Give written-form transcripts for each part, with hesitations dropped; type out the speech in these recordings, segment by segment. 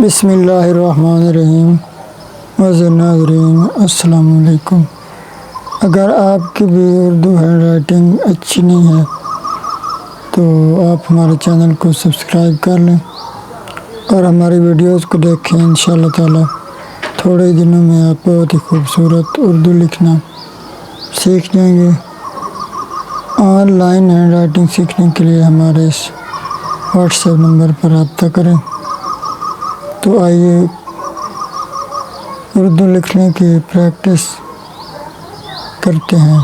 बिस्मिल्लाहिर्रहमानिर्रहीम। वज़ीर नाज़रीन अस्सलाम वालेकुम। अगर आपकी भी उर्दू हैंड राइटिंग अच्छी नहीं है तो आप हमारे चैनल को सब्सक्राइब कर लें और हमारी वीडियोस को देखें। इंशाअल्लाह ताला थोड़े ही दिनों में आप बहुत ही खूबसूरत उर्दू लिखना सीख जाएंगे। ऑनलाइन हैंड राइटिंग सीखने के लिए हमारे इस व्हाट्सएप नंबर पर रब्ता करें। तो आइए उर्दू लिखने की प्रैक्टिस करते हैं।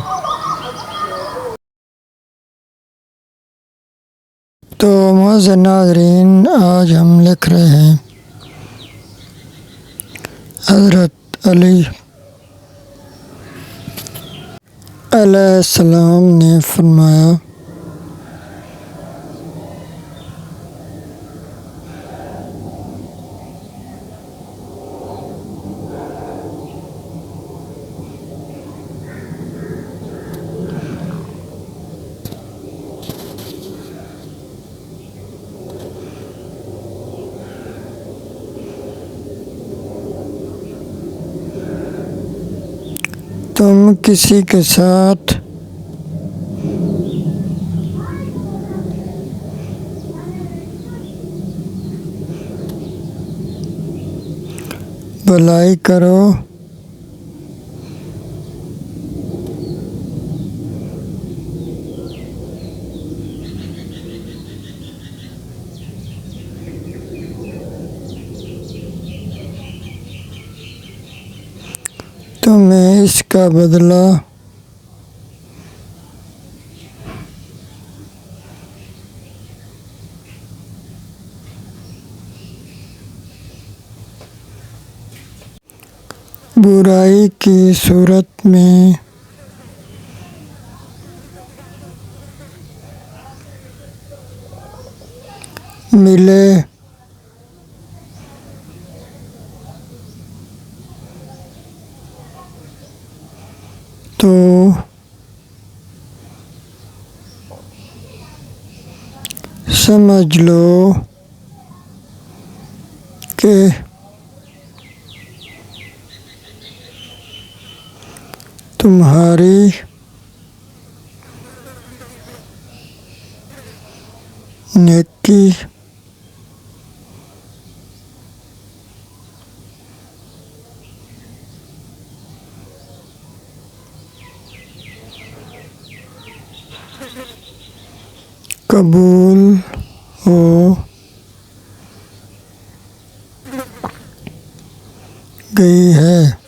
तो मोअज़्ज़िज़ नाज़रीन, आज हम लिख रहे हैं हज़रत अली अलैहिस्सलाम ने फरमाया, तुम किसी के साथ भलाई करो तुम्हें इसका बदला बुराई की सूरत में मिले तो समझ लो कि तुम्हारी नेकी कबूल हो गई है।